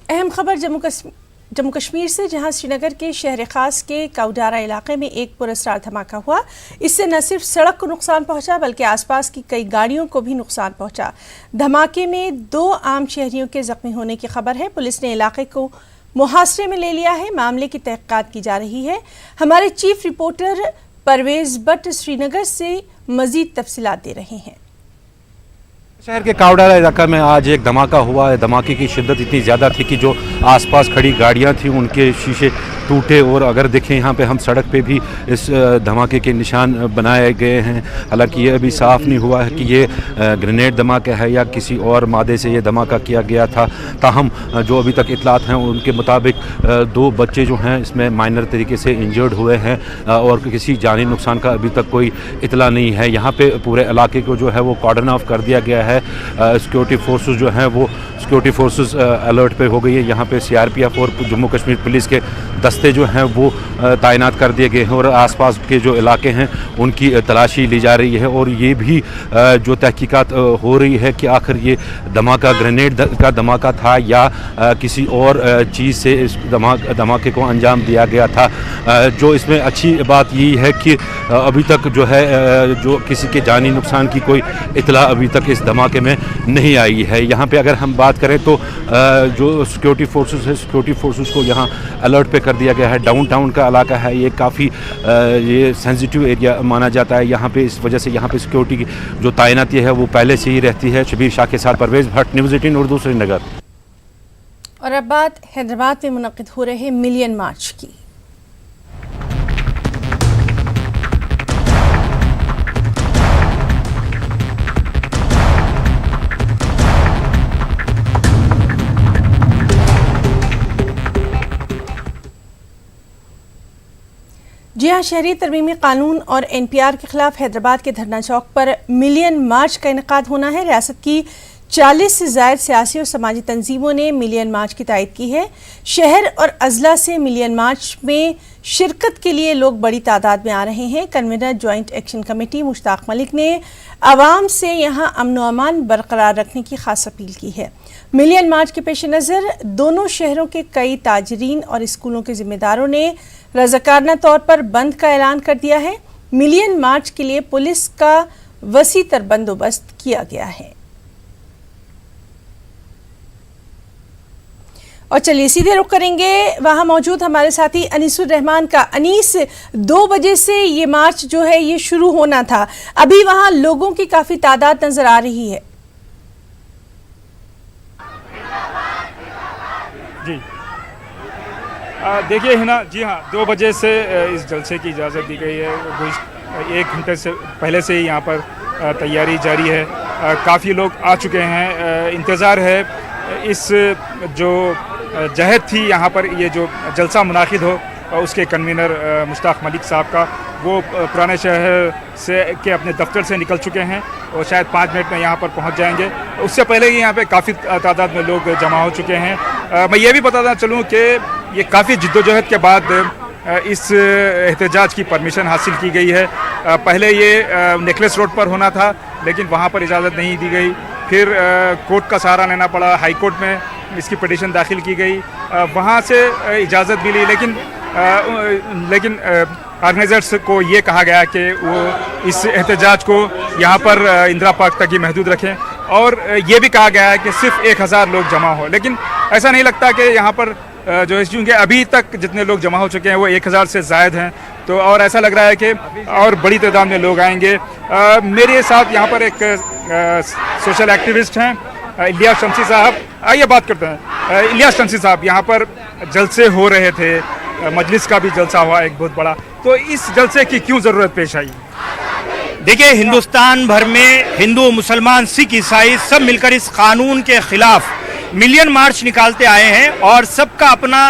अहम खबर जम्मू कश्मीर से, जहां श्रीनगर के शहर खास के काउडारा इलाके में एक पुरस्कार धमाका हुआ। इससे न सिर्फ सड़क को नुकसान पहुंचा बल्कि आसपास की कई गाड़ियों को भी नुकसान पहुंचा। धमाके में 2 आम शहरियों के जख्मी होने की खबर है। पुलिस ने इलाके को मुहासरे में ले लिया है। मामले की तहकीकात की जा रही है। हमारे चीफ रिपोर्टर परवेज भट्ट श्रीनगर से मजीद तफसीलात दे रहे हैं। शहर के कावडारा इलाका में आज एक धमाका हुआ है। धमाके की शिद्दत इतनी ज़्यादा थी कि जो आसपास खड़ी गाड़ियां थी उनके शीशे टूटे, और अगर देखें यहाँ पे हम सड़क पे भी इस धमाके के निशान बनाए गए हैं। हालांकि ये अभी साफ़ नहीं हुआ है कि ये ग्रेनेड धमाका है या किसी और मादे से ये धमाका किया गया था। ताहम जो अभी तक इतलात हैं उनके मुताबिक 2 बच्चे जो हैं इसमें माइनर तरीके से इंजर्ड हुए हैं और किसी जानी नुकसान का अभी तक कोई इतला नहीं है। यहाँ पे पूरे इलाके को जो है वो कॉर्डन ऑफ कर दिया गया है। सिक्योरिटी फोर्सेस जो हैं वो सिक्योरिटी फोर्सेस अलर्ट पे हो गई है। यहाँ पे CRPF और जम्मू कश्मीर पुलिस के दस्ते जो हैं वो तैनात कर दिए गए हैं और आसपास के जो इलाके हैं उनकी तलाशी ली जा रही है। और ये भी जो तहकीकात हो रही है कि आखिर ये धमाका ग्रेनेड का धमाका था या किसी और चीज़ से इस धमाके को अंजाम दिया गया था। जो इसमें अच्छी बात यही है कि अभी तक जो है जो किसी के जानी नुकसान की कोई इतला अभी तक इस धमाके में नहीं आई है। यहाँ पे अगर हम बात करें तो जो सिक्योरिटी फोर्सेस है, सिक्योरिटी फोर्सेस को यहाँ अलर्ट पे कर दिया गया है। डाउनटाउन का इलाका है, ये काफ़ी ये सेंसिटिव एरिया माना जाता है। यहाँ पे इस वजह से यहाँ पे सिक्योरिटी की जो तैनाती है वो पहले से ही रहती है। शबीर शाह के साथ परवेज भट्ट, न्यूज़ 18 उर्दू, श्रीनगर। और अब बात हैदराबाद में मुनक्किद हो रहे मिलियन मार्च की। जी हाँ, शहरी तरमीमी कानून और NPR के खिलाफ हैदराबाद के धरना चौक पर मिलियन मार्च का इनेकाद होना है। रियासत की 40 से ज़ायद सियासी और समाजी तंजीमों ने मिलियन मार्च की तायद की है। शहर और अजला से मिलियन मार्च में शिरकत के लिए लोग बड़ी तादाद में आ रहे हैं। Convener joint action committee Mushtaq Malik ने आवाम से यहाँ अमन व अमान बरकरार रखने की खास अपील की है। मिलियन मार्च के पेश नज़र दोनों शहरों के कई ताजरीन और स्कूलों के जिम्मेदारों ने रज़ाकाराना तौर पर बंद का ऐलान कर दिया है। मिलियन मार्च के लिए पुलिस का वसी तर बंदोबस्त किया गया है। और चलिए सीधे रुख करेंगे वहां मौजूद हमारे साथी अनीसुर रहमान का। अनीस, 2 बजे से ये मार्च जो है ये शुरू होना था, अभी वहां लोगों की काफी तादाद नजर आ रही है। जी देखिए हिना, जी हाँ, 2 बजे से इस जलसे की इजाज़त दी गई है। 1 घंटे से पहले से ही यहाँ पर तैयारी जारी है। काफ़ी लोग आ चुके हैं। इंतज़ार है इस जो जहद थी यहाँ पर ये जो जलसा मुनाकिद हो उसके कन्वीनर मुश्ताक मलिक साहब का, वो पुराने शहर से के अपने दफ्तर से निकल चुके हैं और शायद 5 मिनट में यहाँ पर पहुँच जाएंगे। उससे पहले ही यहाँ पे काफ़ी तादाद में लोग जमा हो चुके हैं। मैं ये भी बताना चलूँ कि ये काफ़ी जिद्दोजहद के बाद इस एहतजाज की परमिशन हासिल की गई है। पहले ये नेकलेस रोड पर होना था लेकिन वहाँ पर इजाज़त नहीं दी गई। फिर कोर्ट का सहारा लेना पड़ा, हाई कोर्ट में इसकी पिटीशन दाखिल की गई, वहाँ से इजाज़त भी ली, लेकिन ऑर्गेनाइजर्स को ये कहा गया कि वो इस एहतजाज को यहाँ पर इंदिरा पार्क तक ही महदूद रखें और ये भी कहा गया है कि सिर्फ 1000 लोग जमा हो। लेकिन ऐसा नहीं लगता कि यहाँ पर जो है, क्योंकि अभी तक जितने लोग जमा हो चुके हैं वो 1000 से ज़ायद हैं, तो और ऐसा लग रहा है कि और बड़ी तादाद में लोग आएंगे। मेरे साथ यहाँ पर एक सोशल एक्टिविस्ट हैं इलियास शमसी साहब, आइए बात करते हैं। इलियास शमसी साहब, यहाँ पर जलसे हो रहे थे, मजलिस का भी जलसा हुआ एक बहुत बड़ा, तो इस जलसे की क्यों ज़रूरत पेश आई? देखिए, हिंदुस्तान भर में हिंदू, मुसलमान, सिख, ईसाई सब मिलकर इस कानून के खिलाफ मिलियन मार्च निकालते आए हैं और सबका अपना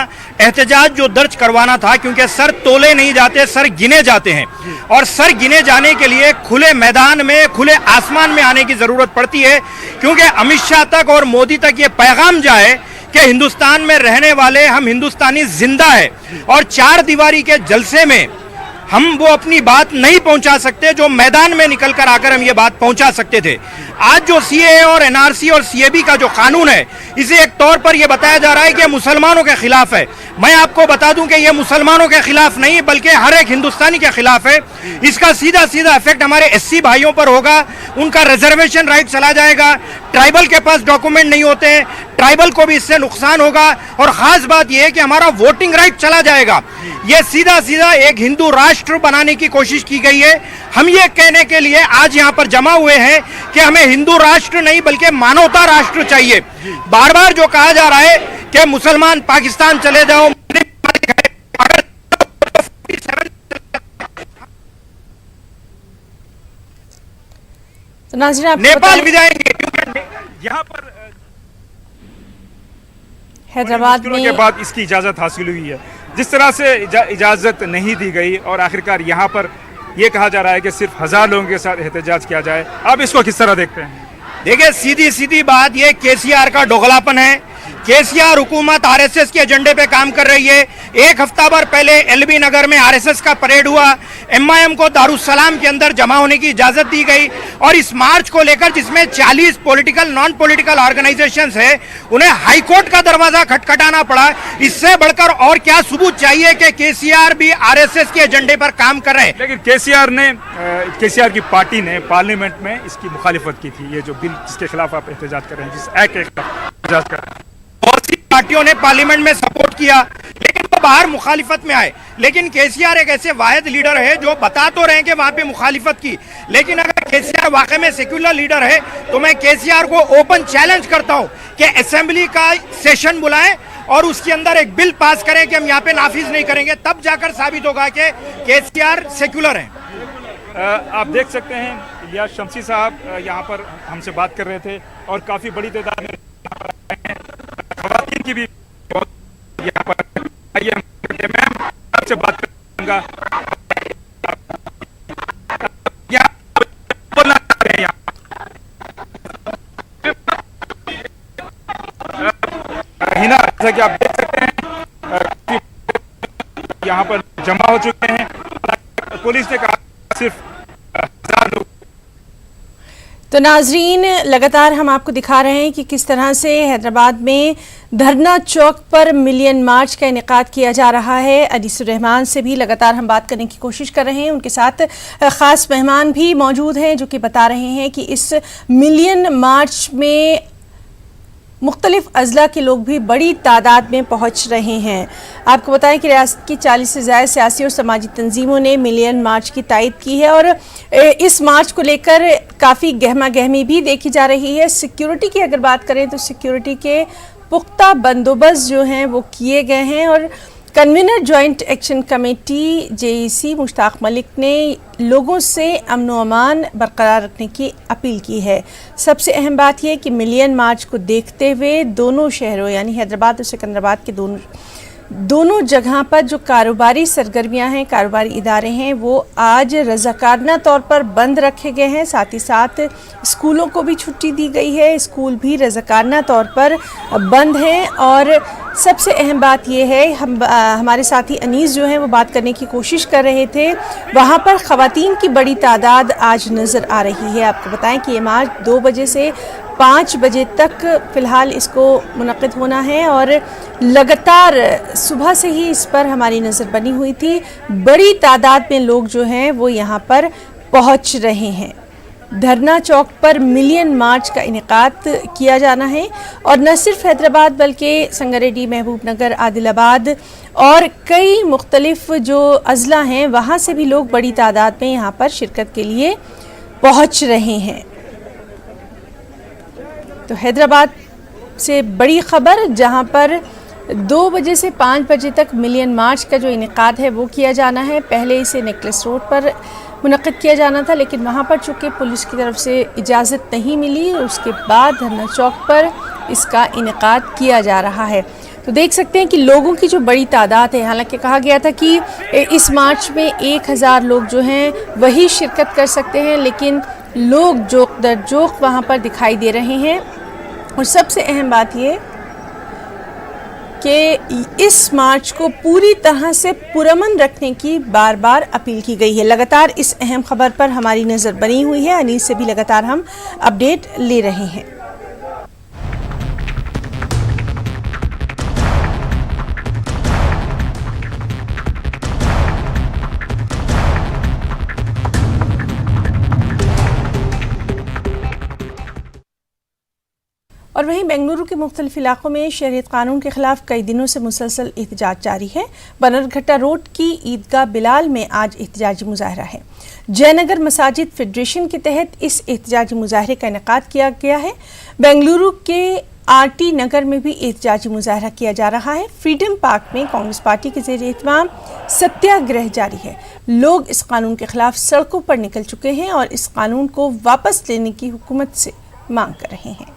एहतजाज जो दर्ज करवाना था, क्योंकि सर तोले नहीं जाते, सर गिने जाते हैं और सर गिने जाने के लिए खुले मैदान में, खुले आसमान में आने की ज़रूरत पड़ती है। क्योंकि अमित शाह तक और मोदी तक ये पैगाम जाए कि हिंदुस्तान में रहने वाले हम हिंदुस्तानी जिंदा है और 4 दीवारी के जलसे में हम वो अपनी बात नहीं पहुंचा सकते जो मैदान में निकलकर आकर हम ये बात पहुंचा सकते थे। आज जो सीएए और एनआरसी और सीएबी का जो कानून है, इसे एक तौर पर यह बताया जा रहा है कि मुसलमानों के खिलाफ है। मैं आपको बता दूं कि यह मुसलमानों के खिलाफ नहीं बल्कि हर एक हिंदुस्तानी के खिलाफ है। इसका सीधा सीधा इफेक्ट हमारे एससी भाइयों पर होगा, उनका रिजर्वेशन राइट चला जाएगा, ट्राइबल के पास डॉक्यूमेंट नहीं होते हैं, ट्राइबल को भी इससे नुकसान होगा, और खास बात यह है कि हमारा वोटिंग राइट चला जाएगा। यह सीधा सीधा एक हिंदू राष्ट्र बनाने की कोशिश की गई है। हम ये कहने के लिए आज यहाँ पर जमा हुए हैं कि हमें हिंदू राष्ट्र नहीं बल्कि मानवता राष्ट्र चाहिए। बार बार जो कहा जा रहा है कि मुसलमान पाकिस्तान चले जाओ, तो नाज़रीन आप नेपाल भी जाएंगे, क्योंकि यहाँ पर हैदराबाद के में बाद इसकी इजाज़त हासिल हुई है। जिस तरह से इजाज़त नहीं दी गई और आखिरकार यहाँ पर यह कहा जा रहा है कि सिर्फ 1000 लोगों के साथ एहतजाज किया जाए, आप इसको किस तरह देखते हैं? देखिए, सीधी सीधी बात ये केसीआर का दोगलापन है। केसीआर हुकूमत आरएसएस के एजेंडे पे काम कर रही है। एक हफ्ता भर पहले एलबी नगर में आरएसएस का परेड हुआ, एमआईएम को दारुस्सलाम के अंदर जमा होने की इजाजत दी गई, और इस मार्च को लेकर जिसमें 40 पॉलिटिकल नॉन पॉलिटिकल ऑर्गेनाइजेशंस है, उन्हें हाईकोर्ट का दरवाजा खटखटाना पड़ा। इससे बढ़कर और क्या सबूत चाहिए कि केसीआर भी आरएसएस के एजेंडे पर काम कर रहे हैं? लेकिन केसीआर की पार्टी ने पार्लियामेंट में इसकी मुखालिफत की थी। ये जो बिल जिसके खिलाफ आप एहतजाज कर रहे हैं, जिस एक्ट के खिलाफ एहतजाज कर रहे हैं, बहुत सी पार्टियों ने पार्लियामेंट में सपोर्ट किया, लेकिन वो बाहर मुखालिफत में आए। लेकिन केसीआर एक ऐसे वाहिद लीडर है जो बता तो रहे हैं कि वहां पे मुखालिफत की, लेकिन अगर केसीआर वाकई में सेक्युलर लीडर है तो मैं केसीआर को ओपन चैलेंज करता हूं कि असेंबली का सेशन बुलाएं और उसके अंदर एक बिल पास करें कि हम यहाँ पे नाफिज नहीं करेंगे, तब जाकर साबित होगा कि केसीआर सेक्युलर है। आप देख सकते हैं इलियास शमसी साहब यहाँ पर हमसे बात कर रहे थे, और काफी बड़ी तादाद में खवातीन की भी यहाँ पर आइए, मैं आपसे बात करूंगा। बोलना चाहते हैं हिना, जैसा कि आप देख सकते हैं यहाँ पर जमा हो चुके हैं। पुलिस ने कहा सिर्फ 1000 लोग। तो नाजरीन, लगातार हम आपको दिखा रहे हैं कि किस तरह से हैदराबाद में धरना चौक पर मिलियन मार्च का इनेकाद किया जा रहा है। अनीसुर रहमान से भी लगातार हम बात करने की कोशिश कर रहे हैं, उनके साथ ख़ास मेहमान भी मौजूद हैं जो कि बता रहे हैं कि इस मिलियन मार्च में मुख्तलिफ अजला के लोग भी बड़ी तादाद में पहुंच रहे हैं। आपको बताएं कि रियासत की 40 से ज़्यादा सियासी और समाजी तंजीमों ने मिलियन मार्च की तायद की है, और इस मार्च को लेकर काफ़ी गहमा गहमी भी देखी जा रही है। सिक्योरिटी की अगर बात करें तो सिक्योरिटी के पुख्ता बंदोबस्त जो हैं वो किए गए हैं, और convener joint action committee JEC Mushtaq Malik ने लोगों से अमन व अमान बरकरार रखने की अपील की है। सबसे अहम बात यह कि मिलियन मार्च को देखते हुए दोनों शहरों यानी हैदराबाद और सिकंदराबाद के दोनों जगह पर जो कारोबारी सरगर्मियां हैं, कारोबारी इदारे हैं, वो आज रज़ाकाराना तौर पर बंद रखे गए हैं। साथ ही साथ स्कूलों को भी छुट्टी दी गई है, स्कूल भी रज़ाकाराना तौर पर बंद हैं। और सबसे अहम बात यह है, हमारे साथी अनीस जो हैं वो बात करने की कोशिश कर रहे थे, वहाँ पर ख़वातीन की बड़ी तादाद आज नज़र आ रही है। आपको बताएं कि ये मार्च 2 बजे से 5 बजे तक फ़िलहाल इसको मुनक़िद होना है, और लगातार सुबह से ही इस पर हमारी नज़र बनी हुई थी। बड़ी तादाद में लोग जो हैं वो यहाँ पर पहुँच रहे हैं। धरना चौक पर मिलियन मार्च का इनेकाद किया जाना है, और न सिर्फ हैदराबाद बल्कि संगारेड्डी, महबूबनगर, आदिलाबाद और कई मुख्तलिफ जो अजला हैं वहाँ से भी लोग बड़ी तादाद में यहाँ पर शिरकत के लिए पहुँच रहे हैं। तो हैदराबाद से बड़ी खबर, जहाँ पर 2 बजे से 5 बजे तक मिलियन मार्च का जो इनेकाद है वो किया जाना है। पहले इसे नेकलेस रोड पर मुनक़िद किया जाना था, लेकिन वहाँ पर चूँकि पुलिस की तरफ से इजाज़त नहीं मिली, उसके बाद धरना चौक पर इसका इनेकाद किया जा रहा है। तो देख सकते हैं कि लोगों की जो बड़ी तादाद है, हालांकि कहा गया था कि इस मार्च में 1000 लोग जो हैं वही शिरकत कर सकते हैं, लेकिन लोग जोक दर जोक वहाँ पर दिखाई दे रहे हैं। और सबसे अहम बात ये कि इस मार्च को पूरी तरह से पुरअमन रखने की बार बार अपील की गई है। लगातार इस अहम खबर पर हमारी नज़र बनी हुई है। अनीस से भी लगातार हम अपडेट ले रहे हैं। और वहीं बेंगलुरु के मुख्तलिफ इलाकों में शहरियत कानून के खिलाफ कई दिनों से मुसलसल एहतजाज जारी है। बनरघट्टा रोड की ईदगाह बिलाल में आज एहतजाजी मुजाहरा है। जयनगर मसाजिद फेडरेशन के तहत इस एहतजाजी मुजाहरे का इनेकाद किया गया है। बेंगलुरु के आरटी नगर में भी एहतजाजी मुजाहरा किया जा रहा है। फ्रीडम पार्क में कांग्रेस पार्टी के ज़ेर एहतमाम सत्याग्रह जारी है। लोग इस कानून के खिलाफ सड़कों पर निकल चुके हैं और इस कानून को वापस लेने की हुकूमत से मांग कर रहे हैं।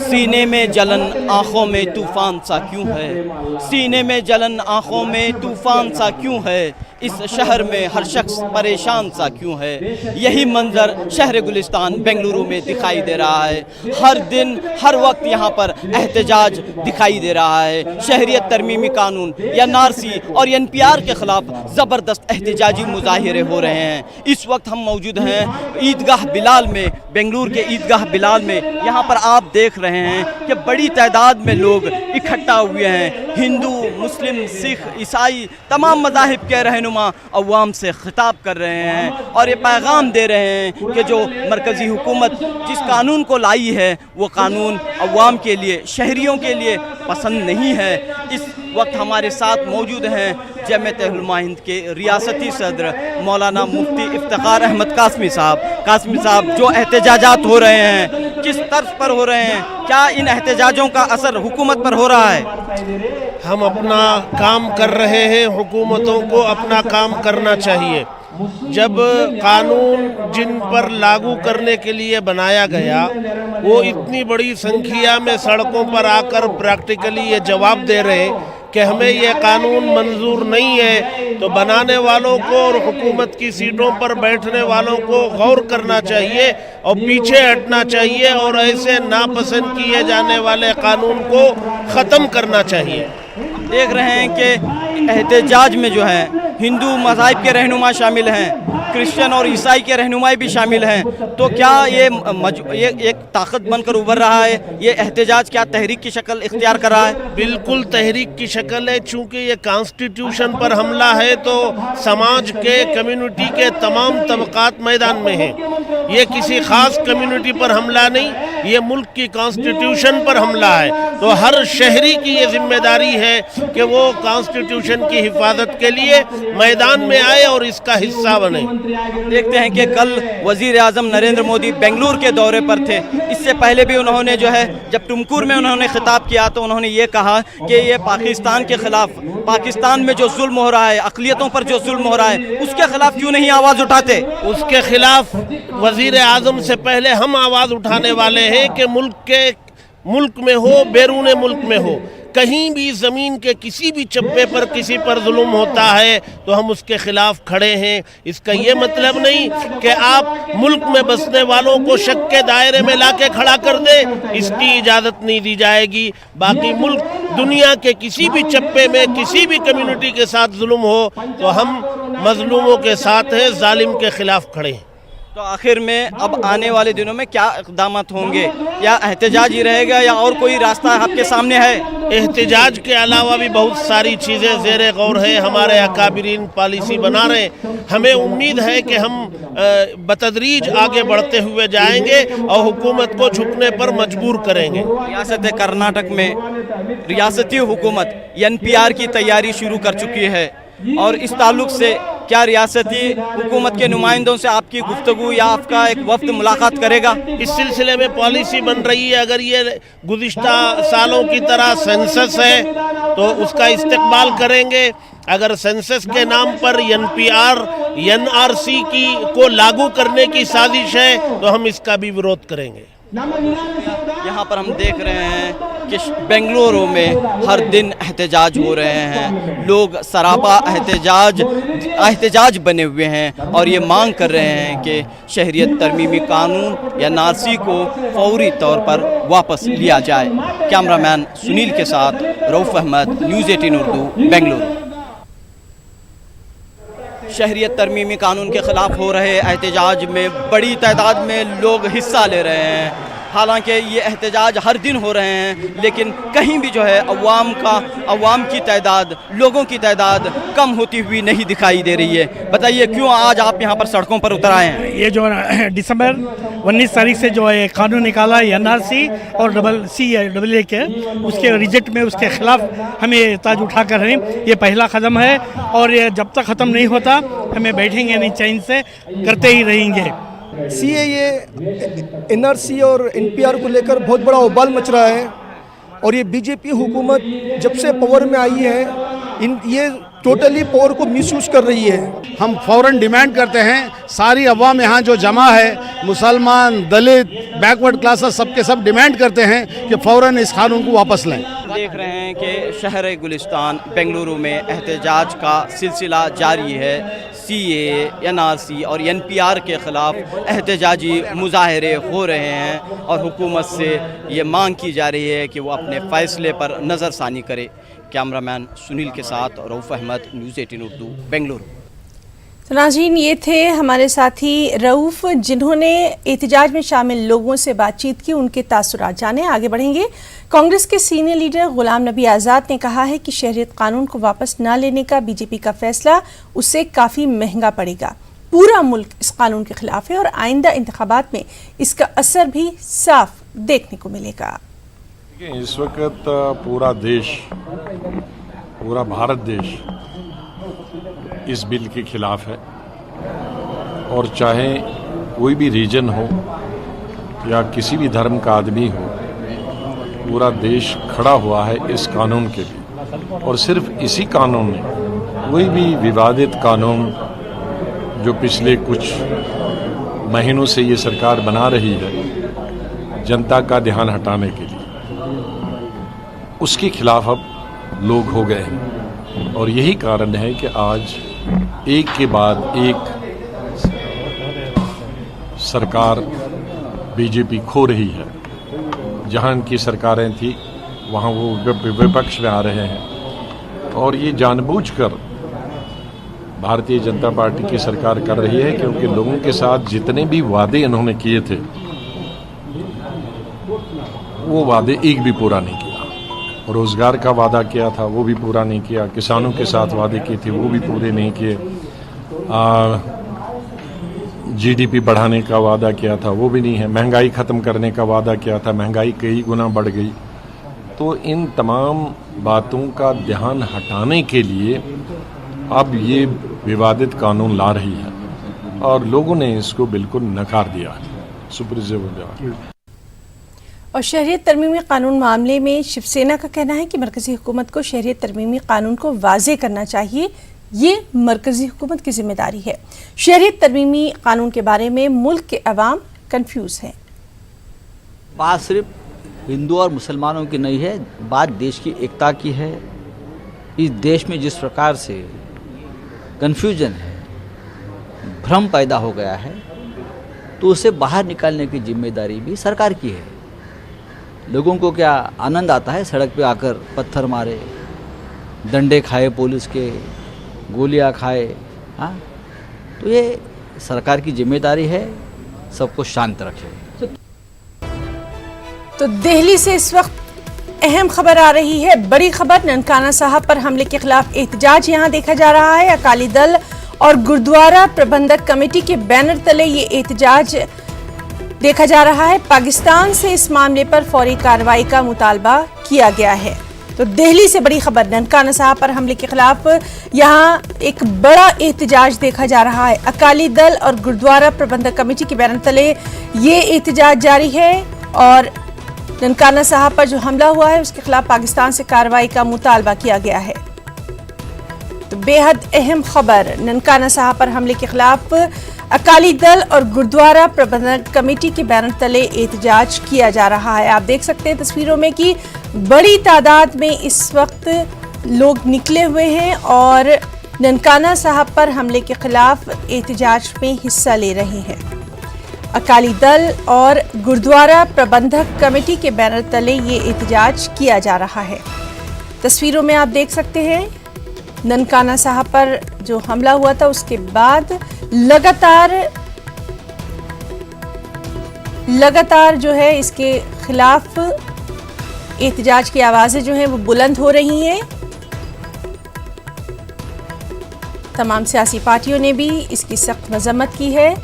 सीने में जलन आंखों में तूफान सा क्यों है, सीने में जलन आंखों में तूफान सा क्यों है, इस शहर में हर शख्स परेशान सा क्यों है। यही मंजर शहर गुलिस्तान बेंगलुरु में दिखाई दे रहा है। हर दिन हर वक्त यहाँ पर एहतजाज दिखाई दे रहा है। शहरियत तरमीमी कानून NRC और NPR के खिलाफ ज़बरदस्त एहतजाजी मुजाहिरे हो रहे हैं। इस वक्त हम मौजूद हैं ईदगाह बिलाल में, बेंगलुरु के ईदगाह बिलाल में। यहाँ पर आप देख रहे हैं कि बड़ी तादाद में लोग इकट्ठा हुए हैं। हिंदू, मुस्लिम, सिख, ईसाई तमाम मज़ाहिब के रहनुमा अवाम से खिताब कर रहे हैं और ये पैगाम दे रहे हैं कि जो मरकज़ी हुकूमत जिस कानून को लाई है वो कानून अवाम के लिए, शहरियों के लिए पसंद नहीं है। इस वक्त हमारे साथ मौजूद हैं जमीयत उलमा हिंद के रियासती सदर मौलाना मुफ्ती इफ्तिखार अहमद कासमी साहब, जो एहतजाजात हो रहे हैं किस तर्ज पर हो रहे हैं, क्या इन एहतजाजों का असर हुकूमत पर हो रहा है? हम अपना काम कर रहे हैं, हुकूमतों को अपना काम करना चाहिए। जब कानून जिन पर लागू करने के लिए बनाया गया वो इतनी बड़ी संख्या में सड़कों पर आकर प्रैक्टिकली ये जवाब दे रहे कि हमें ये कानून मंजूर नहीं है, तो बनाने वालों को और हुकूमत की सीटों पर बैठने वालों को गौर करना चाहिए और पीछे हटना चाहिए और ऐसे नापसंद किए जाने वाले कानून को ख़त्म करना चाहिए। देख रहे हैं कि एहतजाज में जो है हिंदू मज़ाहिब के रहनुमा शामिल हैं, क्रिश्चियन और ईसाई के रहनुमाई भी शामिल हैं। तो क्या ये एक ताकत बनकर उभर रहा है? ये एहतजाज क्या तहरीक की शक्ल इख्तियार कर रहा है? बिल्कुल तहरीक की शक्ल है। चूँकि ये कॉन्स्टिट्यूशन पर हमला है तो समाज के कम्युनिटी के तमाम तबकात मैदान में हैं। ये किसी ख़ास कम्युनिटी पर हमला नहीं, ये मुल्क की कॉन्स्टिट्यूशन पर हमला है। तो हर शहरी की ये जिम्मेदारी है कि वो कॉन्स्टिट्यूशन की हिफाजत के लिए मैदान में आए और इसका हिस्सा बने। देखते हैं कि कल वज़ीर आज़म नरेंद्र मोदी बेंगलुरु के दौरे पर थे। इससे पहले भी उन्होंने जो है जब टुमकुर में उन्होंने खिताब किया तो उन्होंने ये कहा कि ये पाकिस्तान के ख़िलाफ़, पाकिस्तान में जो जुल्म हो रहा है, अक़लियतों पर जो जुल्म हो रहा है, उसके ख़िलाफ़ क्यों नहीं आवाज़ उठाते? उसके ख़िलाफ़ वज़ीर आज़म से पहले हम आवाज़ उठाने वाले हैं कि मुल्क में हो, बैरून मुल्क में हो, कहीं भी ज़मीन के किसी भी चप्पे पर किसी पर जुल्म होता है तो हम उसके ख़िलाफ़ खड़े हैं। इसका ये मतलब नहीं कि आप मुल्क में बसने वालों को शक के दायरे में लाके खड़ा कर दे, इसकी इजाज़त नहीं दी जाएगी। बाकी मुल्क दुनिया के किसी भी चप्पे में किसी भी कम्युनिटी के साथ जुल्म हो तो हम मज़लूमों के साथ हैं, जालिम के ख़िलाफ़ खड़े हैं। तो आखिर में अब आने वाले दिनों में क्या इक़दामात होंगे? या एहतजाज ही रहेगा या और कोई रास्ता आपके सामने है? एहतजाज के अलावा भी बहुत सारी चीज़ें ज़ेरे गौर है। हमारे अकाबिरीन पॉलिसी बना रहे हैं। हमें उम्मीद है कि हम बतदरीज आगे बढ़ते हुए जाएंगे और हुकूमत को झुकने पर मजबूर करेंगे। रियासत कर्नाटक में रियासती हुकूमत NPR की तैयारी शुरू कर चुकी है और इस ताल्लुक़ से क्या रियासती हुकूमत के नुमाइंदों से आपकी गुफ्तगू या आपका एक वफ्द मुलाकात करेगा? इस सिलसिले में पॉलिसी बन रही है। अगर ये गुज़िश्ता सालों की तरह सेंसस है तो उसका इस्तेमाल करेंगे। अगर सेंसस के नाम पर NPR NRC को लागू करने की साजिश है तो हम इसका भी विरोध करेंगे। यहाँ पर हम देख रहे हैं कि बेंगलुरु में हर दिन एहतजाज हो रहे हैं, लोग सरापा एहतजाज बने हुए हैं और ये मांग कर रहे हैं कि शहरियत तरमीमी कानून या NRC को फौरी तौर पर वापस लिया जाए। कैमरामैन सुनील के साथ रऊफ अहमद, न्यूज़ 18 उर्दू, बेंगलुरु। शहरियत तरमीमी कानून के ख़िलाफ़ हो रहे एहतजाज में बड़ी तादाद में लोग हिस्सा ले रहे हैं। हालांकि ये एहतजाज हर दिन हो रहे हैं, लेकिन कहीं भी जो है अवाम की तादाद, लोगों की तादाद कम होती हुई नहीं दिखाई दे रही है। बताइए क्यों आज आप यहाँ पर सड़कों पर उतर आए हैं? ये जो दिसंबर 19 तारीख से जो है कानून निकाला है NRC और CAA के, उसके रिजेक्ट में उसके खिलाफ हमें एहतजाज उठा कर रहे हैं। ये पहला कदम है और ये जब तक ख़त्म नहीं होता हमें बैठेंगे नहीं, चैन से करते ही रहेंगे। CAA, NRC और NPR को लेकर बहुत बड़ा उबाल मच रहा है और ये बीजेपी हुकूमत जब से पावर में आई है ये टोटली पावर को मिसयूज कर रही है। हम फौरन डिमांड करते हैं, सारी अवाम यहाँ जो जमा है, मुसलमान, दलित, बैकवर्ड क्लासेस, सबके सब डिमांड करते हैं कि फौरन इस कानून को वापस लें। देख रहे हैं कि शहर गुलिस्तान बेंगलुरु में एहतजाज का सिलसिला जारी है। CAA, NRC और NPR के ख़िलाफ़ एहतजाजी मुजाहरे हो रहे हैं और हुकूमत से ये मांग की जा रही है कि वो अपने फ़ैसले पर नज़रसानी करे। कैमरामैन सुनील के साथ रऊफ अहमद, न्यूज़ 18 उर्दू, बेंगलुरु। तो नाज़रीन, ये थे हमारे साथी रऊफ, जिन्होंने एहतजाज में शामिल लोगों से बातचीत की, उनके तासुरात जाने। आगे बढ़ेंगे। कांग्रेस के सीनियर लीडर गुलाम नबी आज़ाद ने कहा है कि शहरियत कानून को वापस न लेने का बीजेपी का फैसला उससे काफ़ी महंगा पड़ेगा। पूरा मुल्क इस कानून के खिलाफ है और आइंदा इंतखाबात में इसका असर भी साफ देखने को मिलेगा। इस वक्त पूरा देश, पूरा भारत देश इस बिल के खिलाफ है और चाहे कोई भी रीजन हो या किसी भी धर्म का आदमी हो, पूरा देश खड़ा हुआ है इस कानून के लिए। और सिर्फ इसी कानून में, कोई भी विवादित कानून जो पिछले कुछ महीनों से ये सरकार बना रही है जनता का ध्यान हटाने के लिए, उसके खिलाफ अब लोग हो गए हैं। और यही कारण है कि आज एक के बाद एक सरकार बीजेपी खो रही है। जहां इनकी सरकारें थी वहां वो विपक्ष में आ रहे हैं और ये जानबूझकर भारतीय जनता पार्टी की सरकार कर रही है, क्योंकि लोगों के साथ जितने भी वादे इन्होंने किए थे वो वादे एक भी पूरा नहीं किया। रोजगार का वादा किया था वो भी पूरा नहीं किया, किसानों के साथ वादे किए थे वो भी पूरे नहीं किए, GDP बढ़ाने का वादा किया था वो भी नहीं है, महंगाई ख़त्म करने का वादा किया था, महंगाई कई गुना बढ़ गई। तो इन तमाम बातों का ध्यान हटाने के लिए अब ये विवादित कानून ला रही है और लोगों ने इसको बिल्कुल नकार दिया है। और शहरियत तरमीमी कानून मामले में शिवसेना का कहना है कि मरकजी हुकूमत को शहरियत तरमीमी कानून को वाज़े करना चाहिए, ये मरकजी हुकूमत की जिम्मेदारी है। शहरियत तरमीमी कानून के बारे में मुल्क के अवाम कंफ्यूज हैं। बात सिर्फ हिंदू और मुसलमानों की नहीं है, बात देश की एकता की है। इस देश में जिस प्रकार से कन्फ्यूजन है, भ्रम पैदा हो गया है, तो उसे बाहर निकालने की जिम्मेदारी भी सरकार की है। लोगों को क्या आनंद आता है सड़क पे आकर पत्थर मारे, डंडे खाए, पुलिस के गोलियां खाए? हाँ, तो ये सरकार की जिम्मेदारी है सबको शांत रखे। तो दिल्ली से इस वक्त अहम खबर आ रही है, बड़ी खबर। ननकाना साहब पर हमले के खिलाफ एहतजाज यहां देखा जा रहा है। अकाली दल और गुरुद्वारा प्रबंधक कमेटी के बैनर तले ये एहतजाज देखा जा रहा है। पाकिस्तान से इस मामले पर फौरी कार्रवाई का मुतालबा किया गया है। तो दिल्ली से बड़ी खबर, ननकाना साहब पर हमले के खिलाफ यहां एक बड़ा एहतजाज देखा जा रहा है। अकाली दल और गुरुद्वारा प्रबंधक कमेटी के बैनर तले ये एहतजाज जारी है और ननकाना साहब पर जो हमला हुआ है उसके खिलाफ पाकिस्तान से कार्रवाई का मुतालबा किया गया है। तो बेहद अहम खबर, ननकाना साहब पर हमले के खिलाफ अकाली दल और गुरुद्वारा प्रबंधक कमेटी के बैनर तले एहतजाज किया जा रहा है। आप देख सकते हैं तस्वीरों में कि बड़ी तादाद में इस वक्त लोग निकले हुए हैं और ननकाना साहब पर हमले के खिलाफ एहतजाज में हिस्सा ले रहे हैं। अकाली दल और गुरुद्वारा प्रबंधक कमेटी के बैनर तले ये एहतजाज किया जा रहा है। तस्वीरों में आप देख सकते हैं ननकाना साहब पर जो हमला हुआ था उसके बाद लगातार जो है इसके खिलाफ एहतजाज की आवाजें जो हैं वो बुलंद हो रही हैं। तमाम सियासी पार्टियों ने भी इसकी सख्त मजम्मत की है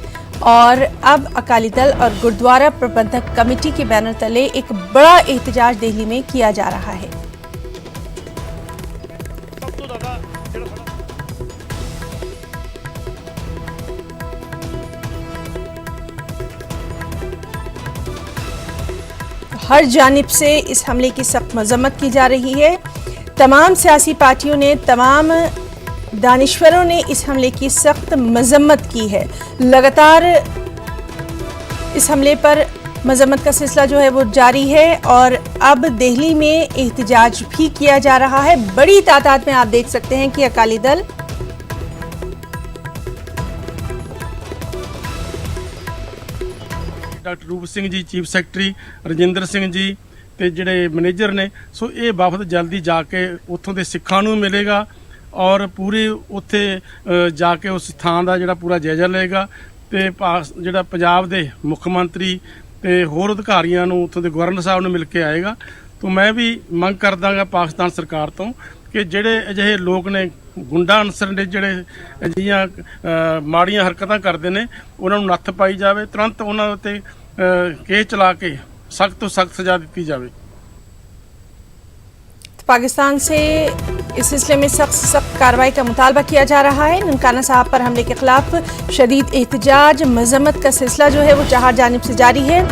और अब अकाली दल और गुरुद्वारा प्रबंधक कमेटी के बैनर तले एक बड़ा एहतजाज दिल्ली में किया जा रहा है। हर जानिब से इस हमले की सख्त मजम्मत की जा रही है। तमाम सियासी पार्टियों ने, तमाम दानिश्वरों ने इस हमले की सख्त मजम्मत की है। लगातार इस हमले पर मजम्मत का सिलसिला जो है वो जारी है और अब दिल्ली में एहतजाज भी किया जा रहा है। बड़ी तादाद में आप देख सकते हैं कि अकाली दल डॉक्टर रूप सिंह जी चीफ सैकटरी, रजिंदर सिंह जी ਤੇ ਜਿਹੜੇ ਮੈਨੇਜਰ ਨੇ, ਸੋ ਇਹ ਵਫਦ ਜਲਦੀ ਜਾ ਕੇ ਉੱਥੋਂ ਦੇ ਸਿੱਖਾਂ ਨੂੰ ਮਿਲੇਗਾ ਔਰ ਪੂਰੇ ਉੱਥੇ ਜਾ ਕੇ ਉਸ ਥਾਂ ਦਾ ਜਿਹੜਾ ਪੂਰਾ ਜਾਇਜ਼ਾ ਲਏਗਾ ਤੇ ਜਿਹੜਾ ਪੰਜਾਬ ਦੇ ਮੁੱਖ ਮੰਤਰੀ ਤੇ ਹੋਰ ਅਧਿਕਾਰੀਆਂ ਨੂੰ ਉੱਥੋਂ ਦੇ ਗਵਰਨਰ ਸਾਹਿਬ ਨੂੰ ਮਿਲ ਕੇ ਆਏਗਾ। ਤਾਂ ਮੈਂ ਵੀ ਮੰਗ ਕਰਦਾਗਾ ਪਾਕਿਸਤਾਨ ਸਰਕਾਰ ਤੋਂ ਕਿ ਜਿਹੜੇ ਅਜਿਹੇ ਲੋਕ ਨੇ, ਗੁੰਡਾ ਅਨਸਰ ਨੇ ਜਿਹੜੇ ਅਜਿਹੀਆਂ ਮਾੜੀਆਂ ਹਰਕਤਾਂ ਕਰਦੇ ਨੇ, ਉਹਨਾਂ ਨੂੰ ਨੱਥ ਪਾਈ ਜਾਵੇ, ਤੁਰੰਤ ਉਹਨਾਂ ਉੱਤੇ ਕੇਸ ਚਲਾ ਕੇ सख्त तो सख्त सजा दी जाए। पाकिस्तान से इस सिलसिले में सख्त कार्रवाई का मुतालबा किया जा रहा है। ननकाना साहब पर हमले के खिलाफ शदीद एहतजाज, मजम्मत का सिलसिला जो है वो चार जानिब से जारी है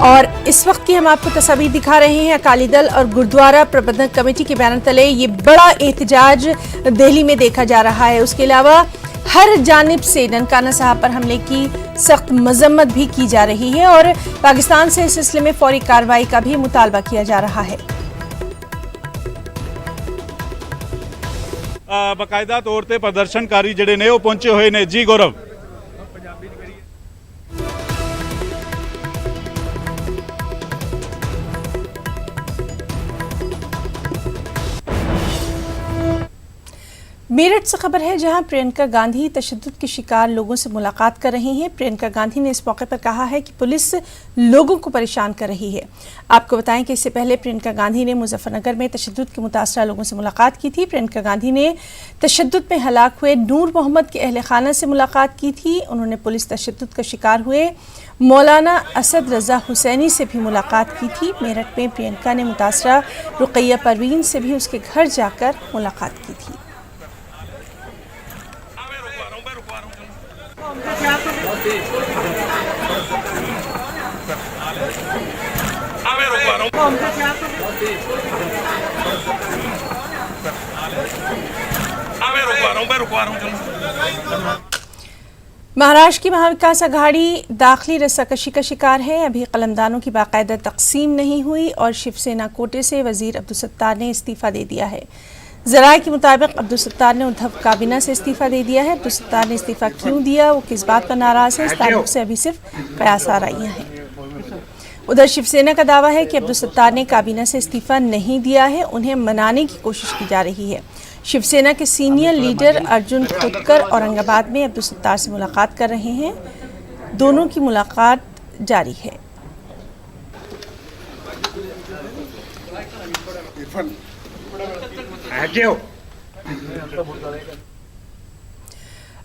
और इस वक्त की हम आपको तस्वीर दिखा रहे हैं। अकाली दल और गुरुद्वारा प्रबंधक कमेटी के बैनर तले ये बड़ा एहतजाज दिल्ली में देखा जा रहा है। उसके अलावा हर जानिब से ननकाना साहब पर हमले की सख्त मजम्मत भी की जा रही है और पाकिस्तान से इस सिलसिले में फौरी कार्रवाई का भी मुतालबा किया जा रहा है। बाकायदा तौर पर प्रदर्शनकारी जिहड़े ने वो पहुंचे हुए ने। जी गौरव, मेरठ से खबर है जहां प्रियंका गांधी तशद्दुद के शिकार लोगों से मुलाकात कर रही हैं। प्रियंका गांधी ने इस मौके पर कहा है कि पुलिस लोगों को परेशान कर रही है। आपको बताएं कि इससे पहले प्रियंका गांधी ने मुजफ्फरनगर में तशद्दुद के मुतासरा लोगों से मुलाकात की थी। प्रियंका गांधी ने तशद्दुद में हलाक हुए नूर मोहम्मद के अहल खाना से मुलाकात की थी। उन्होंने पुलिस तशद्दुद का शिकार हुए मौलाना असद रजा हुसैनी से भी मुलाकात की थी। मेरठ में प्रियंका ने मुतासरा रुकैया परवीन से भी उसके घर जाकर मुलाकात की थी। महाराष्ट्र की महाविकास अघाड़ी दाखिली रस्साकशी का शिकार है। अभी कलमदानों की बाकायदा तकसीम नहीं हुई और शिवसेना कोटे से वजीर अब्दुल सत्तार ने इस्तीफा दे दिया है। जराये के मुताबिक अब्दुल सत्तार ने उद्धव काबीना से इस्तीफा दे दिया है। अब्दुल सत्तार ने इस्तीफा क्यों दिया, वो किस बात पर नाराज है, इस ताल्लुक से अभी सिर्फ कयास आराइयां हैं। उधर शिवसेना का दावा है कि अब्दुल सत्तार ने काबीना से इस्तीफा नहीं दिया है, उन्हें मनाने की कोशिश की जा रही है। शिवसेना के सीनियर लीडर अर्जुन खोतकर औरंगाबाद में अब्दुल सत्तार से मुलाकात कर रहे हैं। दोनों की मुलाकात जारी है।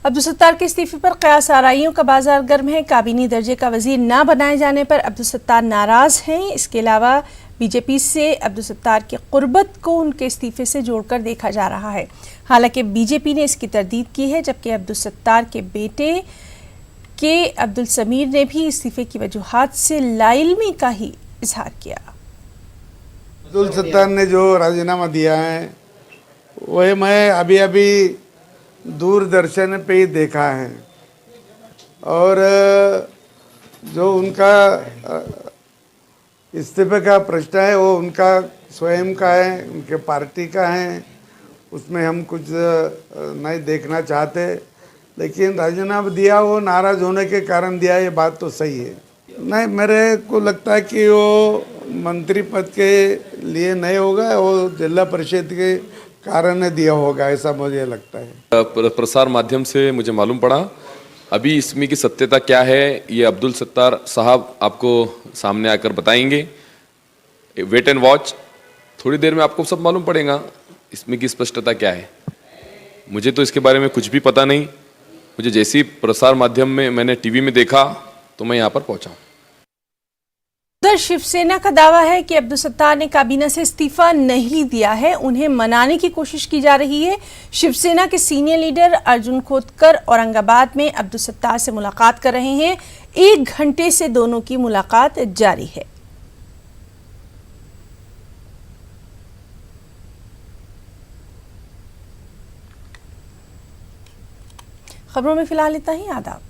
अब्दुल सत्तार के इस्तीफे पर कयास आराइयों का बाजार गर्म है। काबीनी दर्जे का वजीर ना बनाए जाने पर अब्दुल सत्तार नाराज हैं। इसके अलावा बीजेपी से अब्दुल सत्तार की कुर्बत को उनके इस्तीफे से जोड़कर देखा जा रहा है। हालांकि बीजेपी ने इसकी तरदीद की है, जबकि अब्दुल सत्तार के बेटे के अब्दुल समीर ने भी इस्तीफे की वजूहात से लाइल्मी का ही इजहार किया। अब्दुल सत्तार ने जो राजीनामा दिया है वह मैं अभी दूरदर्शन पे ही देखा है। और जो उनका इस्तीफे का प्रश्न है वो उनका स्वयं का है, उनके पार्टी का है, उसमें हम कुछ नहीं देखना चाहते, लेकिन राजीनामा दिया वो नाराज़ होने के कारण दिया, ये बात तो सही है। नहीं, मेरे को लगता है कि वो मंत्री पद के लिए नहीं होगा, वो जिला परिषद के कारण दिया होगा, ऐसा मुझे लगता है। प्रसार माध्यम से मुझे मालूम पड़ा। अभी इसमें की सत्यता क्या है ये अब्दुल सत्तार साहब आपको सामने आकर बताएंगे। वेट एंड वॉच, थोड़ी देर में आपको सब मालूम पड़ेगा इसमें की स्पष्टता क्या है। मुझे तो इसके बारे में कुछ भी पता नहीं, मुझे जैसी प्रसार माध्यम में मैंने टीवी में देखा तो मैं यहाँ पर पहुँचा। उधर शिवसेना का दावा है कि अब्दुल सत्तार ने काबीना से इस्तीफा नहीं दिया है, उन्हें मनाने की कोशिश की जा रही है। शिवसेना के सीनियर लीडर अर्जुन खोतकर औरंगाबाद में अब्दुल सत्तार से मुलाकात कर रहे हैं। 1 घंटे से दोनों की मुलाकात जारी है। खबरों में फिलहाल इतना ही। आदाब।